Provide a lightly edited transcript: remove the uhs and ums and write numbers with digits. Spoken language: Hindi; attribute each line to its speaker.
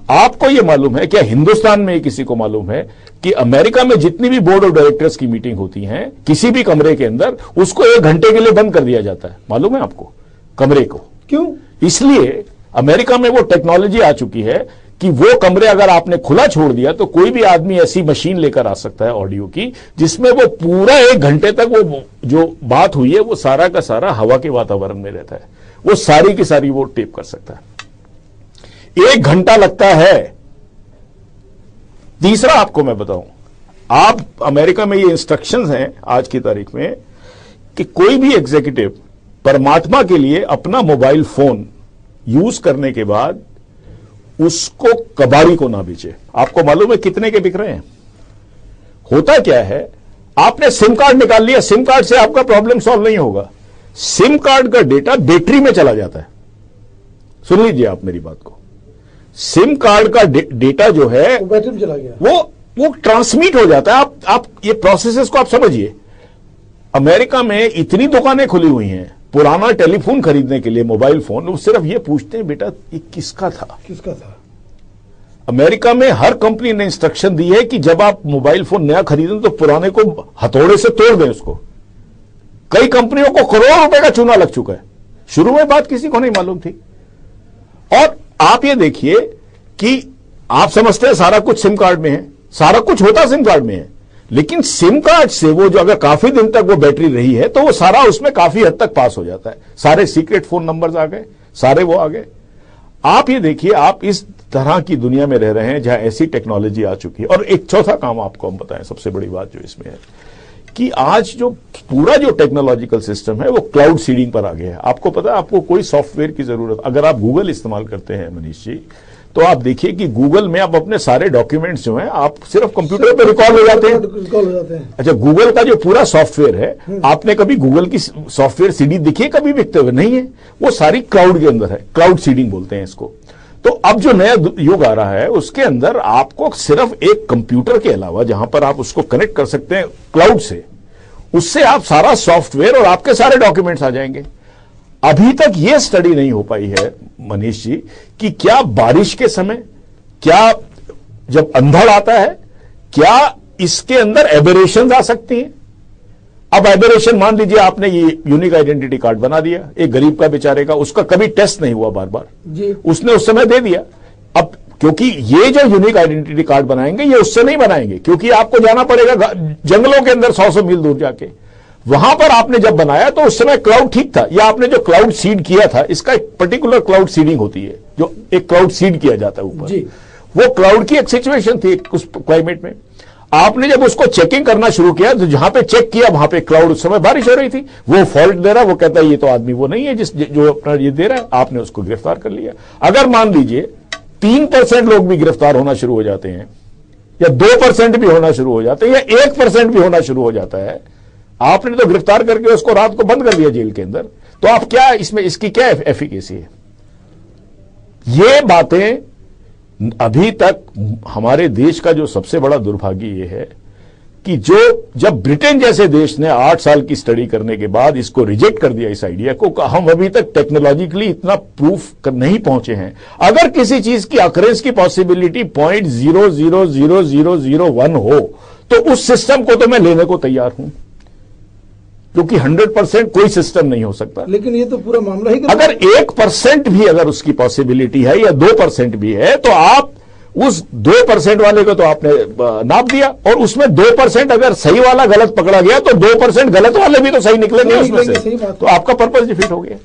Speaker 1: आपको यह मालूम है, क्या हिंदुस्तान में किसी को मालूम है कि अमेरिका में जितनी भी बोर्ड ऑफ डायरेक्टर्स की मीटिंग होती है, किसी भी कमरे के अंदर उसको 1 घंटे के लिए बंद कर दिया जाता है? मालूम है आपको? कमरे को क्यों? इसलिए अमेरिका में वो टेक्नोलॉजी आ चुकी है कि वो कमरे अगर आपने खुला छोड़ दिया तो कोई भी आदमी ऐसी मशीन लेकर आ सकता है ऑडियो की, जिसमें वो पूरा 1 घंटे तक वो जो बात हुई है वो सारा का सारा हवा के वातावरण में रहता है, वो सारी की सारी वो टेप कर सकता है। 1 घंटा लगता है। तीसरा आपको मैं बताऊं, आप अमेरिका में ये इंस्ट्रक्शंस हैं आज की तारीख में कि कोई भी एग्जीक्यूटिव परमात्मा के लिए अपना मोबाइल फोन यूज करने के बाद उसको कबाड़ी को ना बेचे। आपको मालूम है कितने के बिक रहे हैं? होता क्या है, आपने सिम कार्ड निकाल लिया, सिम कार्ड से आपका प्रॉब्लम सॉल्व नहीं होगा। सिम कार्ड का डेटा बैटरी में चला जाता है। सुन लीजिए आप मेरी बात को, सिम कार्ड का डेटा जो है
Speaker 2: बैटरी में चला गया,
Speaker 1: वो ट्रांसमिट हो जाता है। आप ये प्रोसेसेस को आप समझिए। अमेरिका में इतनी दुकानें खुली हुई हैं पुराना टेलीफोन खरीदने के लिए, मोबाइल फोन, वो सिर्फ ये पूछते हैं बेटा ये किसका था। अमेरिका में हर कंपनी ने इंस्ट्रक्शन दी है कि जब आप मोबाइल फोन नया खरीदें तो पुराने को हथौड़े से तोड़ दें उसको। कई कंपनियों को करोड़ों रुपए का चूना लग चुका है। शुरू में बात किसी को नहीं मालूम थी। और आप ये देखिए कि आप समझते हैं सारा कुछ सिम कार्ड में है, सारा कुछ होता सिम कार्ड में है, लेकिन सिम कार्ड से वो जो अगर काफी दिन तक वो बैटरी रही है तो वो सारा उसमें काफी हद तक पास हो जाता है। सारे सीक्रेट फोन नंबर्स आ गए, सारे वो आ गए। आप ये देखिए, आप इस तरह की दुनिया में रह रहे हैं जहां ऐसी टेक्नोलॉजी आ चुकी है। और एक चौथा काम आपको हम बताएं, सबसे बड़ी बात जो इसमें है कि आज जो पूरा जो टेक्नोलॉजिकल सिस्टम है वो क्लाउड सीडिंग पर आ गया है। आपको पता है, आपको कोई सॉफ्टवेयर की जरूरत, अगर आप गूगल इस्तेमाल करते हैं मनीष जी, तो आप देखिए कि गूगल में आप अपने सारे डॉक्यूमेंट्स जो हैं आप सिर्फ कंप्यूटर पे रिकॉर्ड हो जाते हैं। अच्छा, गूगल का जो पूरा सॉफ्टवेयर है, आपने कभी गूगल की सॉफ्टवेयर सीडी देखी है कभी बिकते हुए? नहीं है। वो सारी क्लाउड के अंदर है, क्लाउड सीडिंग बोलते हैं इसको। तो अब जो नया युग आ रहा है उसके अंदर आपको सिर्फ एक कंप्यूटर के अलावा जहां पर आप उसको कनेक्ट कर सकते हैं क्लाउड से, उससे आप सारा सॉफ्टवेयर और आपके सारे डॉक्यूमेंट्स आ जाएंगे। अभी तक यह स्टडी नहीं हो पाई है मनीष जी कि क्या बारिश के समय, क्या जब अंधड़ आता है, क्या इसके अंदर एबेरेशंस आ सकती हैं। अब एबेरेशन, मान लीजिए आपने ये यूनिक आइडेंटिटी कार्ड बना दिया एक गरीब का बेचारे का, उसका कभी टेस्ट नहीं हुआ, बार बार जी, उसने उस समय दे दिया। अब क्योंकि ये जो यूनिक आइडेंटिटी कार्ड बनाएंगे ये उससे नहीं बनाएंगे, क्योंकि आपको जाना पड़ेगा जंगलों के अंदर 100 मील दूर जाके। वहां पर आपने जब बनाया तो उस समय क्लाउड ठीक था, या आपने जो क्लाउड सीड किया था, इसका एक पर्टिकुलर क्लाउड सीडिंग होती है, जो एक क्लाउड सीड किया जाता है ऊपर, वो क्लाउड की एक सिचुएशन थी उस क्लाइमेट में। आपने जब उसको चेकिंग करना शुरू किया तो जहां पे चेक किया वहां पे क्लाउड, उस समय बारिश हो रही थी, वो फॉल्ट दे रहा, वो कहता है ये तो आदमी वो नहीं है जो अपना ये दे रहा है, आपने उसको गिरफ्तार कर लिया। अगर मान लीजिए 3% लोग भी गिरफ्तार होना शुरू हो जाते हैं, या 2% भी होना शुरू हो जाते हैं, या 1% भी होना शुरू हो जाता है, आपने तो गिरफ्तार करके उसको रात को बंद कर दिया जेल के अंदर, तो आप क्या इसमें, इसकी क्या एफिकेसी है? ये बातें अभी तक हमारे देश का जो सबसे बड़ा दुर्भाग्य ये है कि जब ब्रिटेन जैसे देश ने 8 साल की स्टडी करने के बाद इसको रिजेक्ट कर दिया, इस आइडिया को, हम अभी तक टेक्नोलॉजिकली इतना प्रूफ नहीं पहुंचे हैं। अगर किसी चीज की अकरेंस की पॉसिबिलिटी 0.00001 हो तो उस सिस्टम को तो मैं लेने को तैयार हूं, क्योंकि 100% कोई सिस्टम नहीं हो सकता।
Speaker 2: लेकिन ये तो पूरा मामला ही,
Speaker 1: अगर 1% भी अगर उसकी पॉसिबिलिटी है या 2% भी है, तो आप उस 2% वाले को तो आपने नाप दिया, और उसमें 2% अगर सही वाला गलत पकड़ा गया तो 2% गलत वाले भी तो सही निकलेंगे उसमें से, तो आपका पर्पस डिफीट हो गया।